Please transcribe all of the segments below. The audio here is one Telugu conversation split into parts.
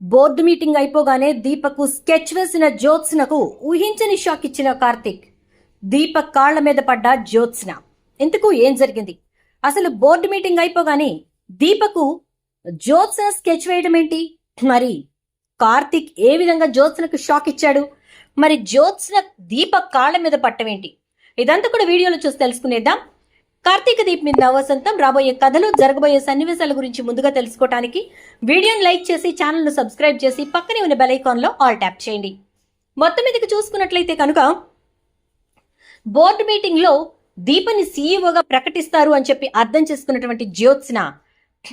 బోర్డు మీటింగ్ అయిపోగానే దీపకు స్కెచ్ వేసిన జ్యోత్స్నకు ఊహించని షాక్ ఇచ్చిన కార్తీక్. దీపక్ కాళ్ల మీద పడ్డ జ్యోత్స్న. ఎందుకు ఏం జరిగింది? అసలు బోర్డు మీటింగ్ అయిపోగానే దీపకు జ్యోత్స్న స్కెచ్ వేయడం ఏంటి? మరి కార్తీక్ ఏ విధంగా జ్యోత్స్నకు షాక్ ఇచ్చాడు? మరి జ్యోత్స్న దీపక్ కాళ్ల మీద పట్టమేంటి? ఇదంతా కూడా వీడియోలో చూసి తెలుసుకునేద్దాం. కార్తీక దీప్ మీద వసంతం రాబోయే కథలు, జరగబోయే సన్నివేశాల గురించి ముందుగా తెలుసుకోవడానికి వీడియోని లైక్ చేసి ఛానల్ను సబ్స్క్రైబ్ చేసి పక్కనే ఉన్న బెల్ ఐకాన్లో ఆల్ ట్యాప్ చేయండి. మొత్తం మీదకి చూసుకున్నట్లయితే కనుక బోర్డు మీటింగ్లో దీపని సీఈఓగా ప్రకటిస్తారు అని చెప్పి అర్థం చేసుకున్నటువంటి జ్యోత్స్న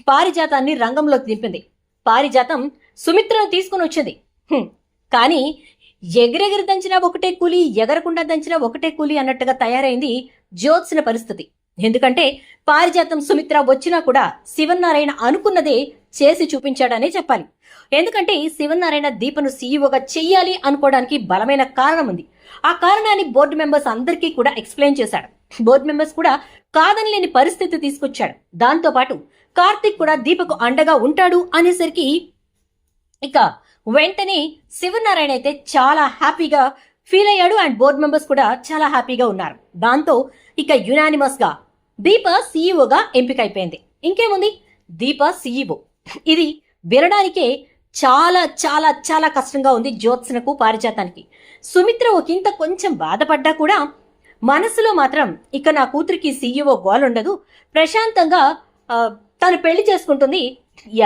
పారిజాతాన్ని రంగంలోకి దింపింది. పారిజాతం సుమిత్రను తీసుకుని వచ్చింది. కానీ ఎగిరెగిరి దంచినా ఒకటే కూలి, ఎగరకుండా దంచినా ఒకటే కూలి అన్నట్టుగా తయారైంది జ్యోత్స్న పరిస్థితి. ఎందుకంటే పారిజాతం సుమిత్ర వచ్చినా కూడా శివనారాయణ అనుకున్నదే చేసి చూపించాడనే చెప్పాలి. ఎందుకంటే శివనారాయణ దీపను సీఈఓగా చెయ్యాలి అనుకోవడానికి బలమైన కారణం ఉంది. ఆ కారణాన్ని బోర్డు మెంబర్స్ అందరికీ కూడా ఎక్స్ప్లెయిన్ చేశాడు. బోర్డు మెంబర్స్ కూడా కాదనలేని పరిస్థితి తీసుకొచ్చాడు. దాంతో పాటు కార్తీక్ కూడా దీపకు అండగా ఉంటాడు అనేసరికి ఇక వెంటనే శివనారాయణ అయితే చాలా హ్యాపీగా ఫీల్ అయ్యాడు. అండ్ బోర్డు మెంబర్స్ కూడా చాలా హ్యాపీగా ఉన్నారు. దాంతో ఇక యునానిమస్ గా దీప సీఈఓగా ఎంపికైపోయింది. ఇంకేముంది, దీప సీఈఓ. ఇది వినడానికే చాలా చాలా చాలా కష్టంగా ఉంది జ్యోత్స్నకు, పారిజాతానికి. సుమిత్ర ఒకంత కొంచెం బాధపడ్డా కూడా మనసులో మాత్రం ఇక నా కూతురికి సీఈఓ గోలుండదు, ప్రశాంతంగా తను పెళ్లి చేసుకుంటుంది,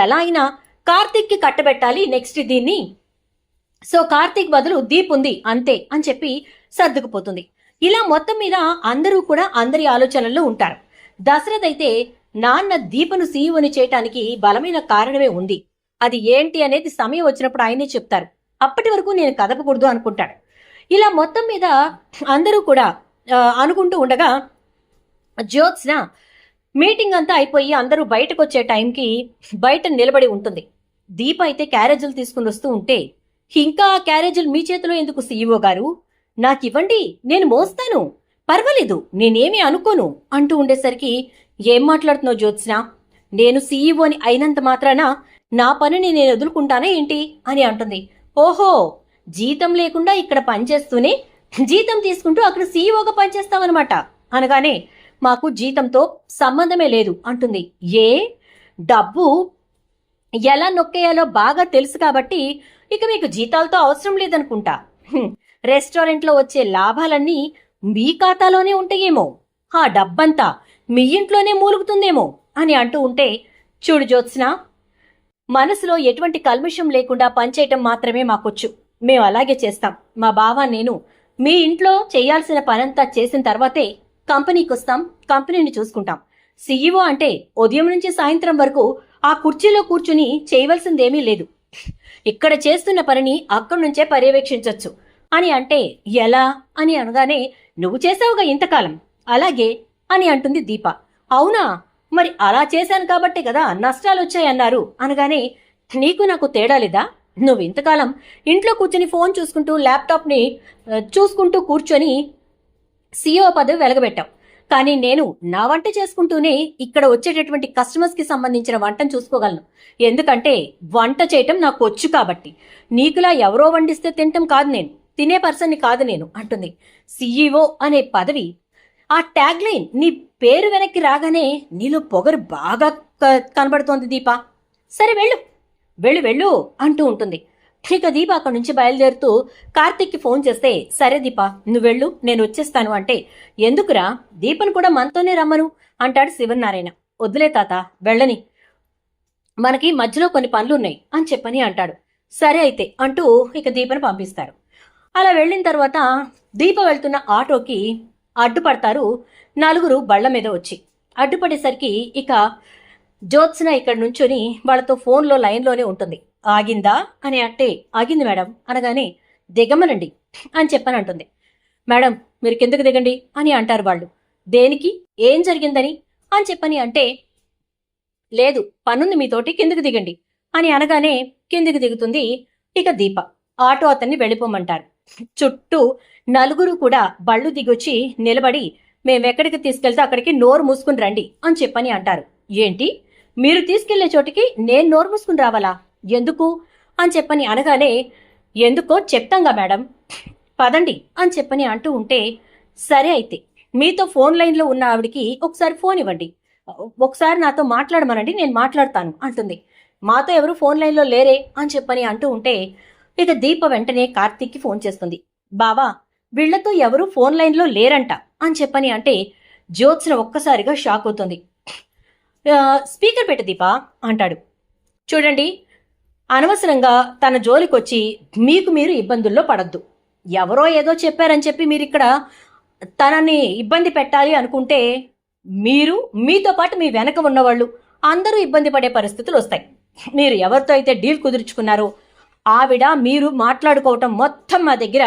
ఎలా అయినా కార్తీక్ కి కట్టబెట్టాలి నెక్స్ట్ దీన్ని, సో కార్తీక్ బదులు దీప్ ఉంది అంతే అని చెప్పి సర్దుకుపోతుంది. ఇలా మొత్తం మీద అందరూ కూడా అందరి ఆలోచనల్లో ఉంటారు. దశరథ్ అయితే నాన్న దీపను సీఈఓని చేయటానికి బలమైన కారణమే ఉంది, అది ఏంటి అనేది సమయం వచ్చినప్పుడు ఆయనే చెప్తారు, అప్పటి వరకు నేను కదపకూడదు అనుకుంటాడు. ఇలా మొత్తం మీద అందరూ కూడా అనుకుంటూ ఉండగా జ్యోత్స్న మీటింగ్ అంతా అయిపోయి అందరూ బయటకు వచ్చే టైంకి బయట నిలబడి ఉంటుంది. దీప అయితే క్యారేజీలు తీసుకుని వస్తూ ఉంటే, ఇంకా ఆ క్యారేజీలు మీ చేతిలో ఎందుకు సీఈఓ గారు, నాకివ్వండి, నేను మోస్తాను, పర్వాలేదు, నేనేమీ అనుకోను అంటూ ఉండేసరికి, ఏం మాట్లాడుతున్నావు జ్యోత్స్న, నేను సీఈఓని అయినంత మాత్రాన నా పనిని నేను వదులుకుంటానా ఏంటి అని అంటుంది. ఓహో, జీతం లేకుండా ఇక్కడ పనిచేస్తూనే జీతం తీసుకుంటూ అక్కడ సీఈఓగా పనిచేస్తావన్నమాట అనగానే, మాకు జీతంతో సంబంధమే లేదు అంటుంది. ఏ, డబ్బు ఎలా నొక్కేయాలో బాగా తెలుసు కాబట్టి ఇక మీకు జీతాలతో అవసరం లేదనుకుంటా, రెస్టారెంట్లో వచ్చే లాభాలన్నీ మీ ఖాతాలోనే ఉంటాయేమో, ఆ డబ్బంతా మీ ఇంట్లోనే మూలుగుతుందేమో అని అంటూ ఉంటే, చూడు జ్యోత్స్న, మనసులో ఎటువంటి కల్మషం లేకుండా పనిచేయటం మాత్రమే మాకొచ్చు, మేము అలాగే చేస్తాం. మా బావ నేను మీ ఇంట్లో చేయాల్సిన పనంతా చేసిన తర్వాతే కంపెనీకి వస్తాం, కంపెనీని చూసుకుంటాం. సీఈఓ అంటే ఉదయం నుంచి సాయంత్రం వరకు ఆ కుర్చీలో కూర్చుని చేయవలసిందేమీ లేదు, ఇక్కడ చేస్తున్న పనిని అక్కడి నుంచే పర్యవేక్షించవచ్చు అని అంటే, ఎలా అని అనగానే, నువ్వు చేసావుగా ఇంతకాలం, అలాగే అని అంటుంది దీప. అవునా, మరి అలా చేశాను కాబట్టే కదా నష్టాలు వచ్చాయన్నారు అనగానే, నీకు నాకు తేడా లేదా, నువ్వు ఇంతకాలం ఇంట్లో కూర్చొని ఫోన్ చూసుకుంటూ ల్యాప్టాప్ని చూసుకుంటూ కూర్చొని సీఈఓ పదవి వెలగబెట్టావు, కానీ నేను నా వంట చేసుకుంటూనే ఇక్కడ వచ్చేటటువంటి కస్టమర్స్కి సంబంధించిన వంటను చూసుకోగలను, ఎందుకంటే వంట చేయటం నాకు వచ్చు కాబట్టి. నీకులా ఎవరో వండిస్తే తినటం కాదు, నేను తినే పర్సన్ని కాదు నేను అంటుంది. సీఈఓ అనే పదవి, ఆ ట్యాగ్ లైన్ నీ పేరు వెనక్కి రాగానే నీలో పొగరు బాగా కనబడుతోంది దీప. సరే వెళ్ళు వెళ్ళు వెళ్ళు అంటూ ఉంటుంది. ఇక దీప అక్కడి నుంచి బయలుదేరుతూ కార్తీక్కి ఫోన్ చేస్తే, సరే దీప నువ్వు వెళ్ళు, నేను వచ్చేస్తాను అంటే, ఎందుకురా, దీపను కూడా మనతోనే రమ్మను అంటాడు శివనారాయణ. వద్దులే తాత, వెళ్ళని, మనకి మధ్యలో కొన్ని పనులున్నాయి అని చెప్పని అంటాడు. సరే అయితే అంటూ ఇక దీపను పంపిస్తారు. అలా వెళ్ళిన తర్వాత దీప వెళ్తున్న ఆటోకి అడ్డుపడతారు నలుగురు బళ్ల మీద వచ్చి. అడ్డుపడేసరికి ఇక జ్యోత్స్న ఇక్కడ నుంచొని వాళ్ళతో ఫోన్లో లైన్లోనే ఉంటుంది. ఆగిందా అని అంటే, ఆగింది మేడం అనగానే, దిగమనండి అని చెప్పని అంటుంది. మేడం మీరు కిందకు దిగండి అని అంటారు వాళ్ళు. దేనికి, ఏం జరిగిందని అని చెప్పని అంటే, లేదు పనుంది మీతోటి, కిందకు దిగండి అని అనగానే కిందికి దిగుతుంది ఇక దీప. ఆటో అతన్ని వెళ్ళిపోమంటారు. చుట్టూ నలుగురు కూడా బళ్ళు దిగొచ్చి నిలబడి, మేమెక్కడికి తీసుకెళ్తే అక్కడికి నోరు మూసుకుని రండి అని చెప్పని అంటారు. ఏంటి, మీరు తీసుకెళ్లే చోటికి నేను నోరు మూసుకుని రావాలా, ఎందుకు అని చెప్పని అనగానే, ఎందుకో చెప్తాంగా మేడం, పదండి అని చెప్పని అంటూ ఉంటే, సరే అయితే మీతో ఫోన్ లైన్లో ఉన్న ఆవిడికి ఒకసారి ఫోన్ ఇవ్వండి, ఒకసారి నాతో మాట్లాడమనండి, నేను మాట్లాడతాను అంటుంది. మాతో ఎవరు ఫోన్ లైన్లో లేరే అని చెప్పని అంటూ ఉంటే, ఇక దీప వెంటనే కార్తీక్కి ఫోన్ చేస్తుంది. బావా, వీళ్లతో ఎవరు ఫోన్ లైన్లో లేరంట అని చెప్పని అంటే జ్యోత్స్న ఒక్కసారిగా షాక్ అవుతుంది. స్పీకర్ పెట్టు దీపా అంటాడు. చూడండి, అనవసరంగా తన జోలికొచ్చి మీకు మీరు ఇబ్బందుల్లో పడద్దు. ఎవరో ఏదో చెప్పారని చెప్పి మీరు ఇక్కడ తనని ఇబ్బంది పెట్టాలి అనుకుంటే మీరు, మీతో పాటు మీ వెనక ఉన్నవాళ్ళు అందరూ ఇబ్బంది పడే పరిస్థితులు వస్తాయి. మీరు ఎవరితో అయితే డీల్ కుదుర్చుకున్నారో ఆవిడ మీరు మాట్లాడుకోవటం మొత్తం మా దగ్గర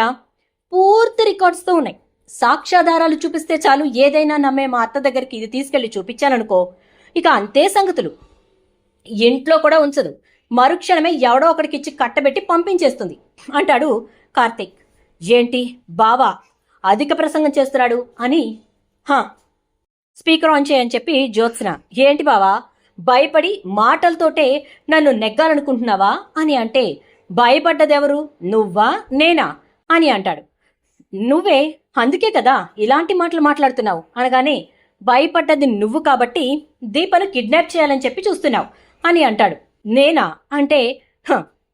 పూర్తి రికార్డ్స్తో ఉన్నాయి. సాక్ష్యాధారాలు చూపిస్తే చాలు, ఏదైనా నమ్మే మా అత్త దగ్గరికి ఇది తీసుకెళ్లి చూపించాలనుకో, ఇక అంతే సంగతులు. ఇంట్లో కూడా ఉంచదు, మరుక్షణమే ఎవడో ఒకడికి ఇచ్చి కట్టబెట్టి పంపించేస్తుంది అంటాడు కార్తీక్. ఏంటి బావా అధిక ప్రసంగం చేస్తున్నాడు అని స్పీకర్ ఆన్ చేయని చెప్పి జ్యోత్స్న, ఏంటి బావా భయపడి మాటలతోటే నన్ను నెగ్గాలనుకుంటున్నావా అని అంటే, భయపడ్డదెవరు, నువ్వా నేనా అని అంటాడు. నువ్వే, అందుకే కదా ఇలాంటి మాటలు మాట్లాడుతున్నావు అనగానే, భయపడ్డది నువ్వు కాబట్టి దీపను కిడ్నాప్ చేయాలని చెప్పి చూస్తున్నావు అని అంటాడు. నేనా అంటే,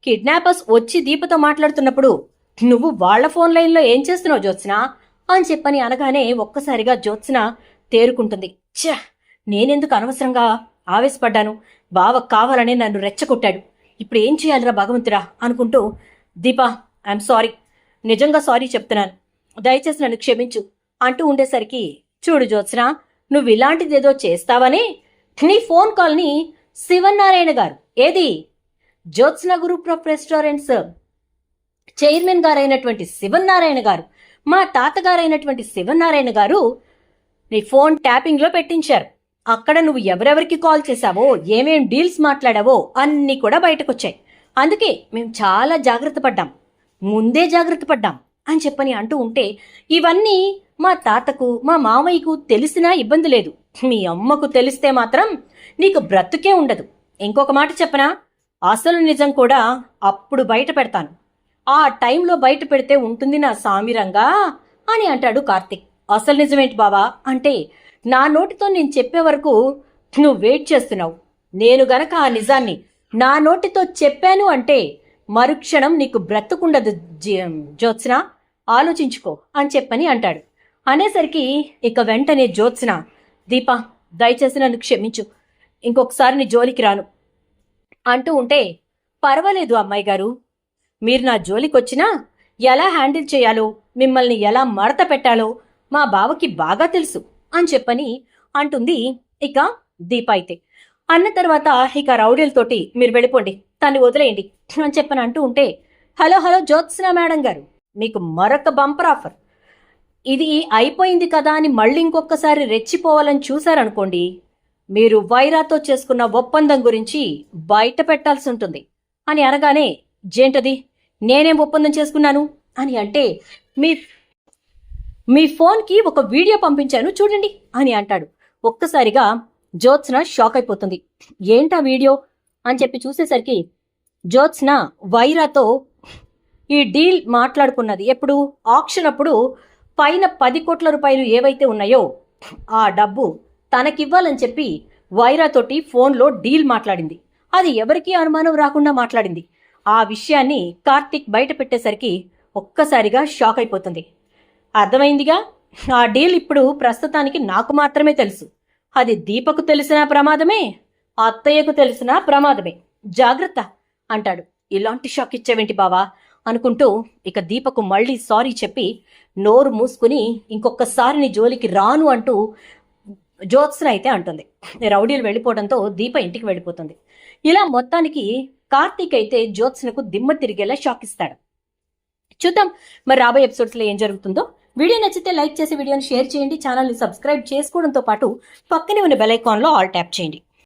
కిడ్నాపర్స్ వచ్చి దీపతో మాట్లాడుతున్నప్పుడు నువ్వు వాళ్ల ఫోన్ లైన్లో ఏం చేస్తున్నావు జ్యోత్స్న అని చెప్పని అనగానే ఒక్కసారిగా జ్యోత్స్న తేరుకుంటుంది. ఛ, నేనెందుకు అనవసరంగా ఆవేశపడ్డాను, బావ కావాలనే నన్ను రెచ్చగొట్టాడు, ఇప్పుడు ఏం చేయాలిరా భగవంతుడా అనుకుంటూ, దీపా ఐఎమ్ సారీ, నిజంగా సారీ చెప్తున్నాను, దయచేసి నన్ను క్షమించు అంటూ ఉండేసరికి, చూడు జ్యోత్స్న, నువ్వు ఇలాంటిదేదో చేస్తావని నీ ఫోన్ కాల్ని శివనారాయణ గారు, ఏది Jyotsna group of restaurants chairman గారైనటువంటి శివనారాయణ గారు, మా తాతగారైనటువంటి శివనారాయణ గారు నీ ఫోన్ ట్యాపింగ్లో పెట్టించారు. అక్కడ నువ్వు ఎవరెవరికి కాల్ చేశావో, ఏమేం డీల్స్ మాట్లాడావో అన్నీ కూడా బయటకొచ్చాయి. అందుకే మేము చాలా జాగ్రత్త పడ్డాం, ముందే జాగ్రత్త పడ్డాం అని చెప్పని అంటూ ఉంటే, ఇవన్నీ మా తాతకు మా మామయ్యకు తెలిసినా ఇబ్బంది లేదు, మీ అమ్మకు తెలిస్తే మాత్రం నీకు బ్రతుకే ఉండదు. ఇంకొక మాట చెప్పనా, అసలు నిజం కూడా అప్పుడు బయట పెడతాను, ఆ టైంలో బయట పెడితే ఉంటుంది నా సామిరంగా అని అంటాడు కార్తీక్. అసలు నిజమేంటి బావా అంటే, నా నోటితో నేను చెప్పే వరకు నువ్వు వెయిట్ చేస్తున్నావు, నేను గనక ఆ నిజాన్ని నా నోటితో చెప్పాను అంటే మరుక్షణం నీకు బ్రతుకుండదు జ్యోత్స్న, ఆలోచించుకో అని చెప్పని అంటాడు. అనేసరికి ఇక వెంటనే జ్యోత్స్న, దీపా దయచేసి నన్ను క్షమించు, ఇంకొకసారి నీ జోలికి రాను అంటూ ఉంటే, పర్వాలేదు అమ్మాయి గారు, మీరు నా జోలికొచ్చినా ఎలా హ్యాండిల్ చేయాలో, మిమ్మల్ని ఎలా మడత పెట్టాలో మా బావకి బాగా తెలుసు అని చెప్పని అంటుంది ఇక దీప. అయితే అన్న తర్వాత ఇక రౌడీలతోటి మీరు వెళ్ళిపోండి, తన్ని వదిలేయండి అని చెప్పని అంటూ ఉంటే, హలో జ్యోత్స్న మేడం గారు, మీకు మరొక బంపర్ ఆఫర్, ఇది అయిపోయింది కదా అని మళ్ళీ ఇంకొకసారి రెచ్చిపోవాలని చూశారనుకోండి, మీరు వైరాతో చేసుకున్న ఒప్పందం గురించి బయట పెట్టాల్సి ఉంటుంది అని అనగానే, జేంటది నేనేం ఒప్పందం చేసుకున్నాను అని అంటే, మీ ఫోన్కి ఒక వీడియో పంపించాను చూడండి అని అంటాడు. ఒక్కసారిగా జ్యోత్స్న షాక్ అయిపోతుంది. ఏంటా వీడియో అని చెప్పి చూసేసరికి, జ్యోత్స్న వైరాతో ఈ డీల్ మాట్లాడుకున్నది ఎప్పుడు, ఆక్షన్ అప్పుడు పైన 10 కోట్ల రూపాయలు ఏవైతే ఉన్నాయో ఆ డబ్బు తనకివ్వాలని చెప్పి వైరాతోటి ఫోన్లో డీల్ మాట్లాడింది. అది ఎవరికీ అనుమానం రాకుండా మాట్లాడింది. ఆ విషయాన్ని కార్తీక్ బయట పెట్టేసరికి ఒక్కసారిగా షాక్ అయిపోతుంది. అర్థమైందిగా, ఆ డీల్ ఇప్పుడు ప్రస్తుతానికి నాకు మాత్రమే తెలుసు, అది దీపకు తెలిసిన ప్రమాదమే, అత్తయ్యకు తెలిసిన ప్రమాదమే, జాగ్రత్త అంటాడు. ఇలాంటి షాక్ ఇచ్చేవేంటి బావా అనుకుంటూ ఇక దీపకు మళ్ళీ సారీ చెప్పి నోరు మూసుకుని ఇంకొకసారి నీ జోలికి రాను అంటూ జ్యోత్స్న అయితే అంటుంది. రౌడీలు వెళ్ళిపోవడంతో దీప ఇంటికి వెళ్ళిపోతుంది. ఇలా మొత్తానికి కార్తీక్ అయితే జ్యోత్స్నకు దిమ్మ తిరిగేలా షాక్ ఇస్తాడు. చూద్దాం మరి రాబోయే ఎపిసోడ్స్లో ఏం జరుగుతుందో. వీడియో నచ్చితే లైక్ చేసి వీడియోని షేర్ చేయండి, ఛానల్ని సబ్స్క్రైబ్ చేసుకోవడంతో పాటు పక్కనే ఉన్న బెల్ ఐకాన్లో ఆల్ ట్యాప్ చేయండి.